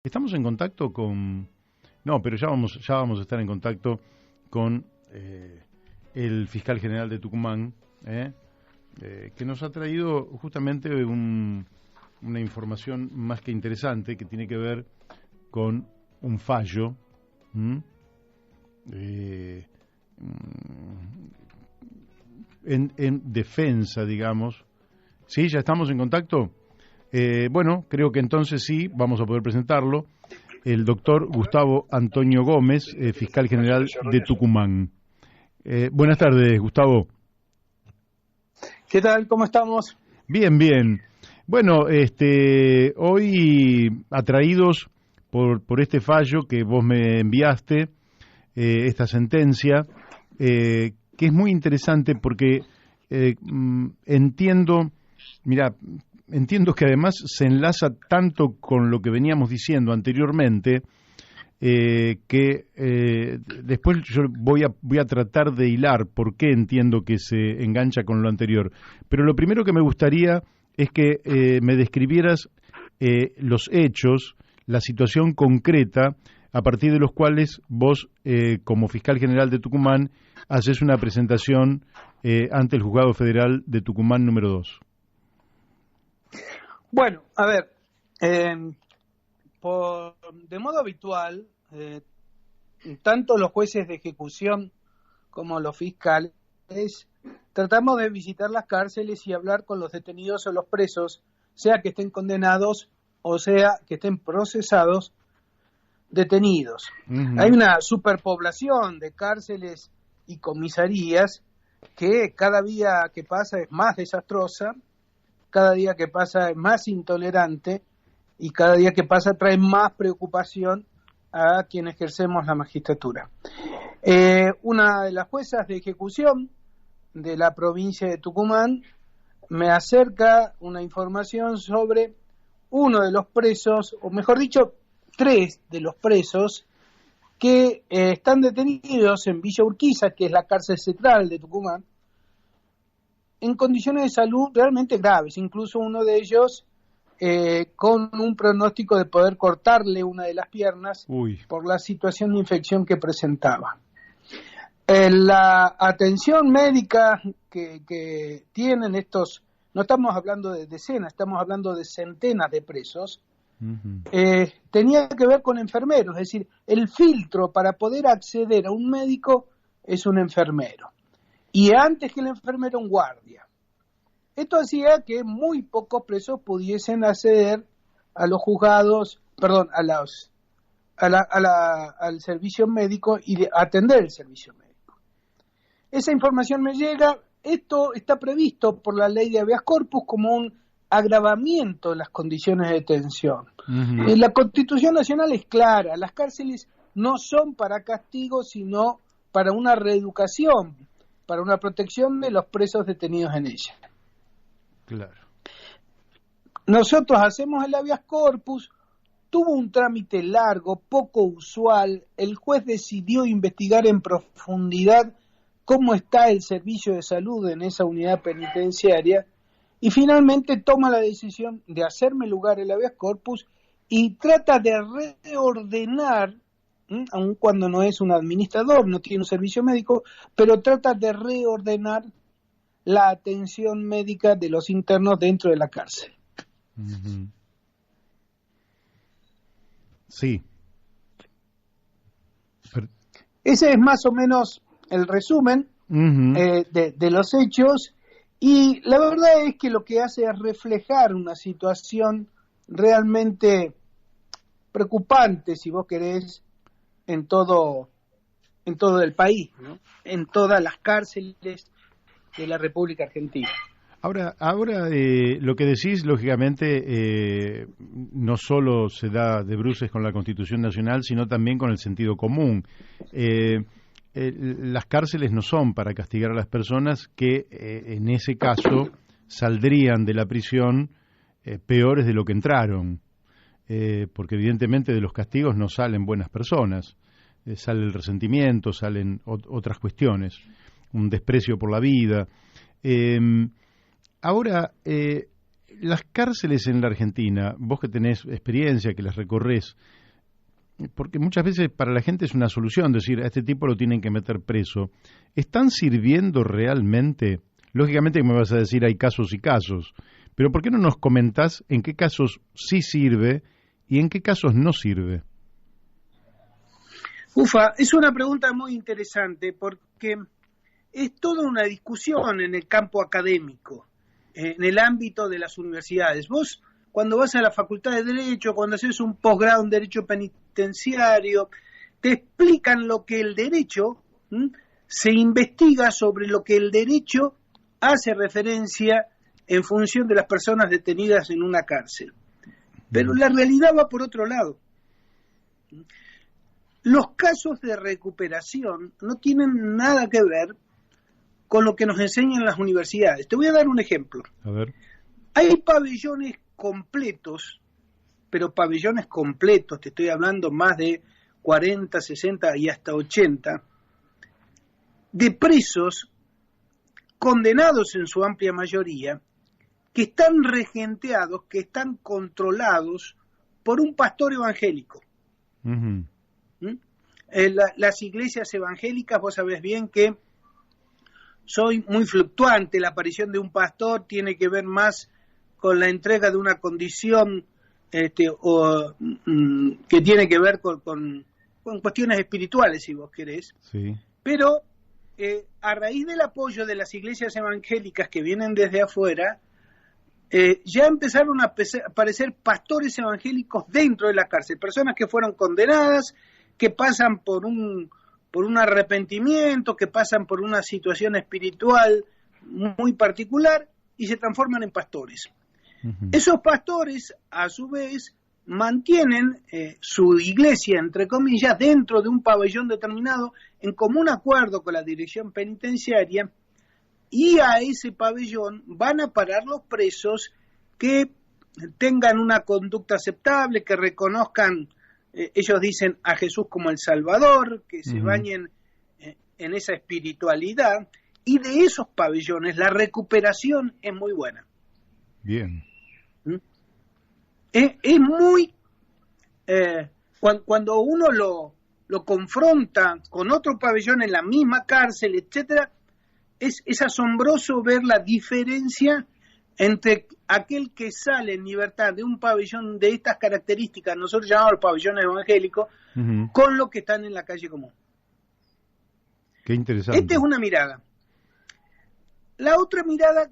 Estamos en contacto con... No, pero ya vamos a estar en contacto con el fiscal general de Tucumán, que nos ha traído justamente una información más que interesante que tiene que ver con un fallo eh, en defensa, digamos. ¿Sí? ¿Ya estamos en contacto? Bueno, creo que entonces sí, vamos a poder presentarlo. El doctor Gustavo Antonio Gómez, fiscal general de Tucumán. Buenas tardes, Gustavo. ¿Qué tal? ¿Cómo estamos? Bien, bien. Bueno, hoy atraídos por este fallo que vos me enviaste, esta sentencia, que es muy interesante porque entiendo que además se enlaza tanto con lo que veníamos diciendo anteriormente, que después yo voy a tratar de hilar por qué entiendo que se engancha con lo anterior. Pero lo primero que me gustaría es que me describieras los hechos, la situación concreta, a partir de los cuales vos, como fiscal general de Tucumán, haces una presentación ante el Juzgado Federal de Tucumán número 2. Bueno, a ver, de modo habitual, tanto los jueces de ejecución como los fiscales tratamos de visitar las cárceles y hablar con los detenidos o los presos, sea que estén condenados o sea que estén procesados, detenidos. Hay una superpoblación de cárceles y comisarías que cada día que pasa es más desastrosa, cada día que pasa es más intolerante y cada día que pasa trae más preocupación a quienes ejercemos la magistratura. Una de las juezas de ejecución de la provincia de Tucumán me acerca una información sobre uno de los presos, o mejor dicho, 3 de los presos que están detenidos en Villa Urquiza, que es la cárcel central de Tucumán, en condiciones de salud realmente graves, incluso uno de ellos con un pronóstico de poder cortarle una de las piernas por la situación de infección que presentaba. La atención médica que tienen estos, no estamos hablando de decenas, estamos hablando de centenas de presos, tenía que ver con enfermeros, es decir, el filtro para poder acceder a un médico es un enfermero. Y antes que el enfermero, un guardia. Esto hacía que muy pocos presos pudiesen acceder a los juzgados, perdón, al servicio médico y atender el servicio médico. Esa información me llega, esto está previsto por la ley de habeas corpus como un agravamiento de las condiciones de detención. La Constitución Nacional es clara, las cárceles no son para castigo, sino para una reeducación, para una protección de los presos detenidos en ella. Claro. Nosotros hacemos el habeas corpus, tuvo un trámite largo, poco usual, el juez decidió investigar en profundidad cómo está el servicio de salud en esa unidad penitenciaria y finalmente toma la decisión de hacerme lugar el habeas corpus y trata de reordenar, aun cuando no es un administrador, no tiene un servicio médico, pero trata de reordenar la atención médica de los internos dentro de la cárcel. Sí. Ese es más o menos el resumen de los hechos, y la verdad es que lo que hace es reflejar una situación realmente preocupante, si vos querés, en todo el país, ¿no? En todas las cárceles de la República Argentina. Ahora lo que decís, lógicamente, no solo se da de bruces con la Constitución Nacional, sino también con el sentido común. Las cárceles no son para castigar a las personas que, en ese caso, saldrían de la prisión peores de lo que entraron, porque evidentemente de los castigos no salen buenas personas, sale el resentimiento, salen otras cuestiones, un desprecio por la vida. Ahora, Las cárceles en la Argentina, vos que tenés experiencia, que las recorres, porque muchas veces para la gente es una solución decir, a este tipo lo tienen que meter preso, ¿están sirviendo realmente? Lógicamente me vas a decir hay casos y casos, pero ¿por qué no nos comentás en qué casos sí sirve y en qué casos no sirve? Ufa, es una pregunta muy interesante porque es toda una discusión en el campo académico, en el ámbito de las universidades. Vos, cuando vas a la Facultad de Derecho, cuando haces un posgrado en Derecho Penitenciario, te explican lo que el derecho, se investiga sobre lo que el derecho hace referencia en función de las personas detenidas en una cárcel. Pero la realidad va por otro lado. Los casos de recuperación no tienen nada que ver con lo que nos enseñan las universidades. Te voy a dar un ejemplo. A ver. Hay pabellones completos, pero pabellones completos, te estoy hablando más de 40, 60 y hasta 80, de presos condenados en su amplia mayoría, que están regenteados, que están controlados por un pastor evangélico. Uh-huh. Las iglesias evangélicas, vos sabés bien que soy muy fluctuante, la aparición de un pastor tiene que ver más con la entrega de una condición que tiene que ver con cuestiones espirituales, si vos querés. Sí. Pero a raíz del apoyo de las iglesias evangélicas que vienen desde afuera, ya empezaron a aparecer pastores evangélicos dentro de la cárcel, personas que fueron condenadas, que pasan por un arrepentimiento, que pasan por una situación espiritual muy particular y se transforman en pastores. Uh-huh. Esos pastores, a su vez, mantienen su iglesia, entre comillas, dentro de un pabellón determinado, en común acuerdo con la dirección penitenciaria, y a ese pabellón van a parar los presos que tengan una conducta aceptable, que reconozcan, ellos dicen, a Jesús como el Salvador, que se bañen en esa espiritualidad, y de esos pabellones la recuperación es muy buena. Bien. Es muy... cuando uno lo confronta con otro pabellón en la misma cárcel, etcétera, es asombroso ver la diferencia entre aquel que sale en libertad de un pabellón de estas características, nosotros llamamos pabellones evangélicos, uh-huh, con los que están en la calle común. Qué interesante. Esta es una mirada. La otra mirada,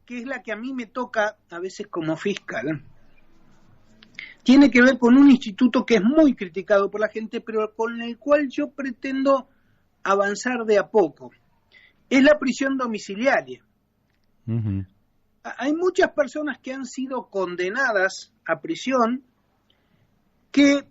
que es la que a mí me toca a veces como fiscal, tiene que ver con un instituto que es muy criticado por la gente, pero con el cual yo pretendo avanzar de a poco. Es la prisión domiciliaria. Uh-huh. Hay muchas personas que han sido condenadas a prisión que,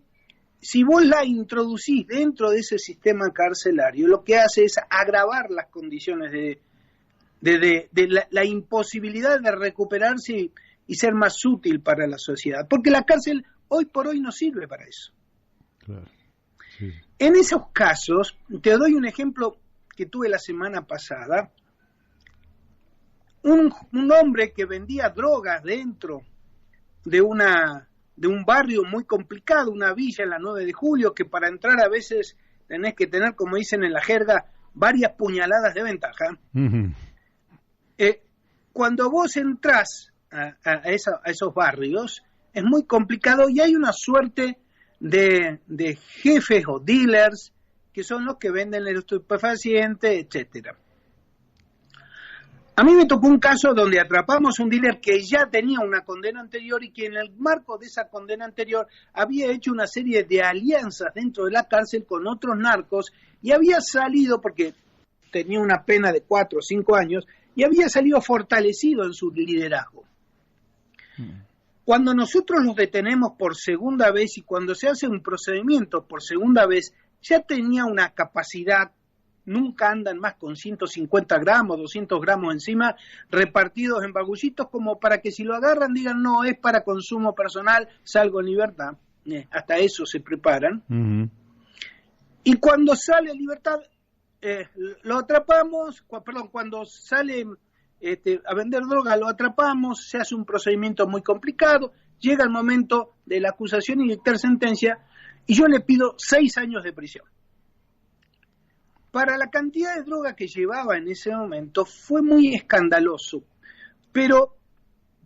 si vos la introducís dentro de ese sistema carcelario, lo que hace es agravar las condiciones de la imposibilidad de recuperarse y ser más útil para la sociedad. Porque la cárcel hoy por hoy no sirve para eso. Claro. Sí. En esos casos, te doy un ejemplo que tuve la semana pasada. Un hombre que vendía drogas dentro de un barrio muy complicado, una villa en la 9 de julio, que para entrar a veces tenés que tener, como dicen en la jerga, varias puñaladas de ventaja. Uh-huh. Cuando vos entrás a esos barrios, es muy complicado y hay una suerte de jefes o dealers que son los que venden el estupefaciente, etcétera. A mí me tocó un caso donde atrapamos un dealer que ya tenía una condena anterior y que en el marco de esa condena anterior había hecho una serie de alianzas dentro de la cárcel con otros narcos y había salido, porque tenía una pena de 4 o 5 años, y había salido fortalecido en su liderazgo. Cuando nosotros los detenemos por segunda vez y cuando se hace un procedimiento por segunda vez, ya tenía una capacidad, nunca andan más con 150 gramos, 200 gramos encima, repartidos en bagullitos como para que si lo agarran digan no, es para consumo personal, salgo en libertad. Hasta eso se preparan. Uh-huh. Y cuando sale en libertad, lo atrapamos, cuando sale a vender droga, lo atrapamos, se hace un procedimiento muy complicado, llega el momento de la acusación y dictar sentencia, y yo le pido 6 años de prisión. Para la cantidad de droga que llevaba en ese momento fue muy escandaloso, pero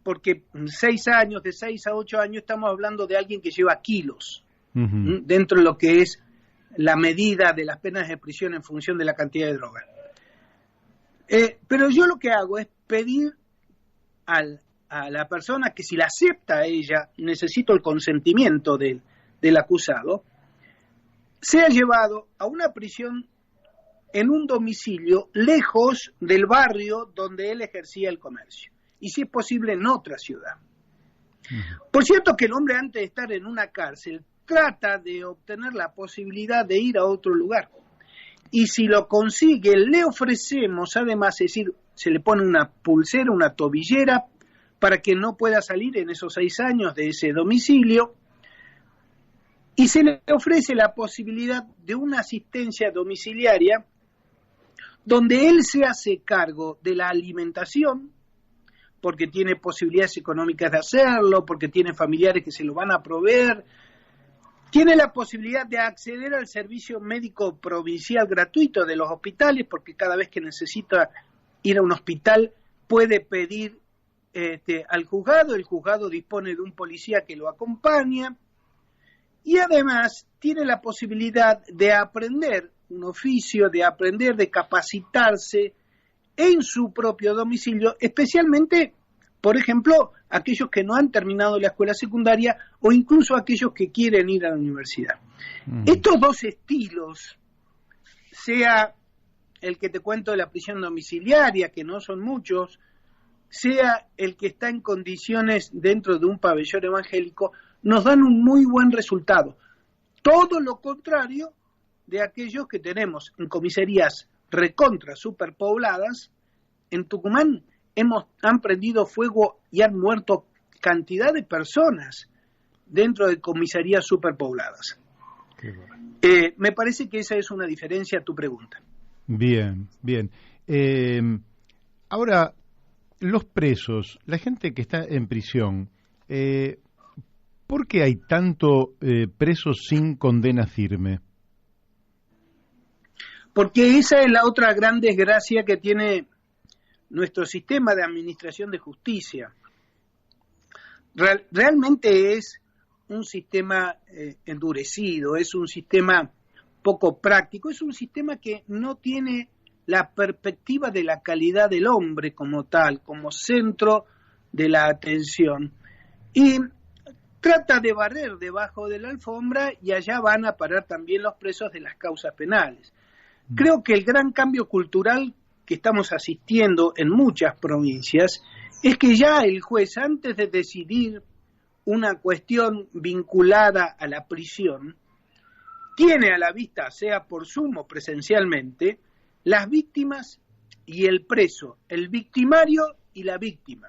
porque 6 años, de 6 a 8 años, estamos hablando de alguien que lleva kilos dentro de lo que es la medida de las penas de prisión en función de la cantidad de droga. Pero yo lo que hago es pedir a la persona que, si la acepta ella, necesito el consentimiento del acusado, sea llevado a una prisión en un domicilio lejos del barrio donde él ejercía el comercio, y si es posible en otra ciudad. Por cierto que el hombre, antes de estar en una cárcel, trata de obtener la posibilidad de ir a otro lugar, y si lo consigue, le ofrecemos además, es decir, se le pone una pulsera, una tobillera, para que no pueda salir en esos 6 años de ese domicilio, y se le ofrece la posibilidad de una asistencia domiciliaria donde él se hace cargo de la alimentación, porque tiene posibilidades económicas de hacerlo, porque tiene familiares que se lo van a proveer, tiene la posibilidad de acceder al servicio médico provincial gratuito de los hospitales, porque cada vez que necesita ir a un hospital puede pedir al juzgado, el juzgado dispone de un policía que lo acompaña, y además tiene la posibilidad de aprender un oficio, de capacitarse en su propio domicilio, especialmente, por ejemplo, aquellos que no han terminado la escuela secundaria o incluso aquellos que quieren ir a la universidad. Estos dos estilos, sea el que te cuento de la prisión domiciliaria, que no son muchos, sea el que está en condiciones dentro de un pabellón evangélico, nos dan un muy buen resultado. Todo lo contrario de aquellos que tenemos en comisarías recontra superpobladas. En Tucumán han prendido fuego y han muerto cantidad de personas dentro de comisarías superpobladas. Me parece que esa es una diferencia a tu pregunta. Bien, bien. Ahora, los presos, la gente que está en prisión, ¿por qué hay tanto presos sin condena firme? Porque esa es la otra gran desgracia que tiene nuestro sistema de administración de justicia. Realmente es un sistema endurecido, es un sistema poco práctico, es un sistema que no tiene la perspectiva de la calidad del hombre como tal, como centro de la atención, y trata de barrer debajo de la alfombra, y allá van a parar también los presos de las causas penales. Creo que el gran cambio cultural que estamos asistiendo en muchas provincias es que ya el juez, antes de decidir una cuestión vinculada a la prisión, tiene a la vista, sea por Zoom o presencialmente, las víctimas y el preso, el victimario y la víctima.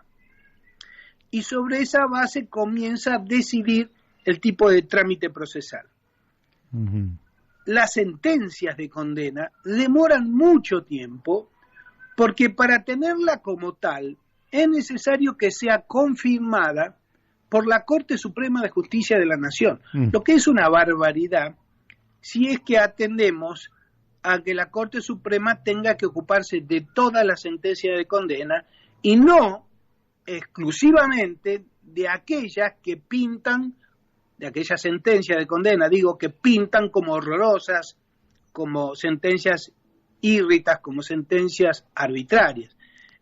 Y sobre esa base comienza a decidir el tipo de trámite procesal. Las sentencias de condena demoran mucho tiempo, porque para tenerla como tal es necesario que sea confirmada por la Corte Suprema de Justicia de la Nación, lo que es una barbaridad si es que atendemos a que la Corte Suprema tenga que ocuparse de toda la sentencia de condena y no exclusivamente de aquellas que pintan, de aquellas sentencias de condena, digo, que pintan como horrorosas, como sentencias írritas, como sentencias arbitrarias.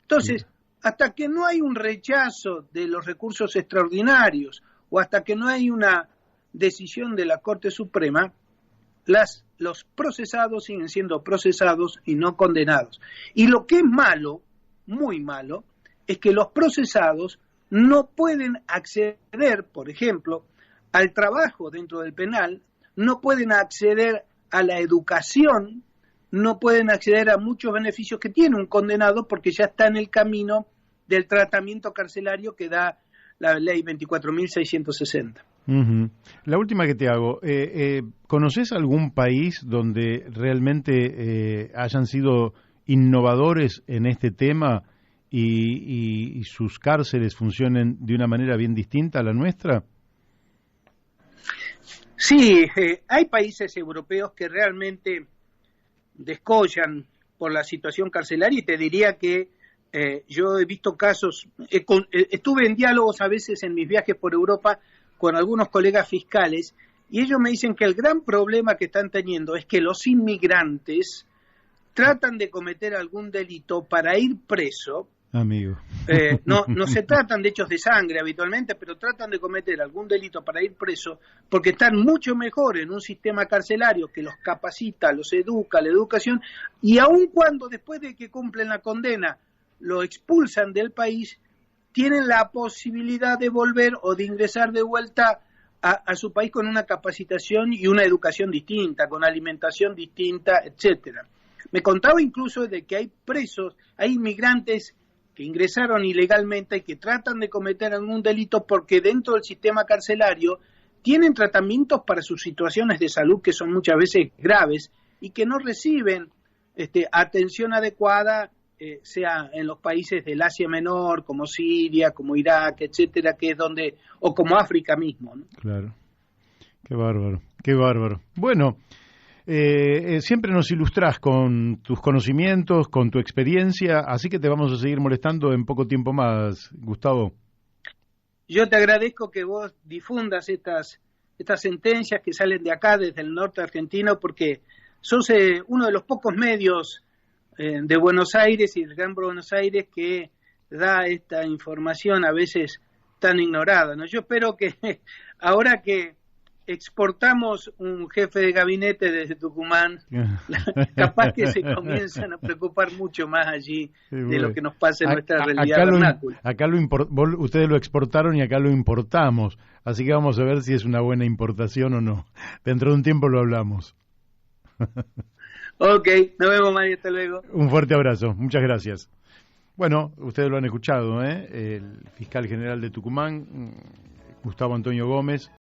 Entonces, hasta que no hay un rechazo de los recursos extraordinarios o hasta que no hay una decisión de la Corte Suprema, los procesados siguen siendo procesados y no condenados. Y lo que es malo, muy malo, es que los procesados no pueden acceder, por ejemplo, al trabajo dentro del penal, no pueden acceder a la educación, no pueden acceder a muchos beneficios que tiene un condenado porque ya está en el camino del tratamiento carcelario que da la ley 24.660. La última que te hago, ¿conoces algún país donde realmente hayan sido innovadores en este tema y sus cárceles funcionen de una manera bien distinta a la nuestra? Sí, hay países europeos que realmente descollan por la situación carcelaria y te diría que yo he visto casos, estuve en diálogos a veces en mis viajes por Europa con algunos colegas fiscales y ellos me dicen que el gran problema que están teniendo es que los inmigrantes tratan de cometer algún delito para ir preso. Amigo. No se tratan de hechos de sangre habitualmente, pero tratan de cometer algún delito para ir preso porque están mucho mejor en un sistema carcelario que los capacita, los educa, la educación, y aun cuando después de que cumplen la condena lo expulsan del país, tienen la posibilidad de volver o de ingresar de vuelta a su país con una capacitación y una educación distinta, con alimentación distinta, etcétera. Me contaba incluso de que hay presos, hay inmigrantes que ingresaron ilegalmente y que tratan de cometer algún delito porque dentro del sistema carcelario tienen tratamientos para sus situaciones de salud que son muchas veces graves y que no reciben atención adecuada, sea en los países del Asia Menor, como Siria, como Irak, etcétera, que es donde, o como África mismo, ¿no? Claro. Qué bárbaro, qué bárbaro. Bueno, siempre nos ilustrás con tus conocimientos, con tu experiencia, así que te vamos a seguir molestando en poco tiempo más, Gustavo. Yo te agradezco que vos difundas estas sentencias que salen de acá, desde el norte argentino, porque sos uno de los pocos medios de Buenos Aires y del Gran Buenos Aires que da esta información a veces tan ignorada, ¿no? Yo espero que ahora que exportamos un jefe de gabinete desde Tucumán, capaz que se comienzan a preocupar mucho más allí de lo que nos pasa en nuestra realidad vernácula. Ustedes lo exportaron y acá lo importamos, así que vamos a ver si es una buena importación o no. Dentro de un tiempo lo hablamos. Ok, nos vemos, Mario, hasta luego. Un fuerte abrazo, muchas gracias. Bueno, ustedes lo han escuchado, el fiscal general de Tucumán, Gustavo Antonio Gómez.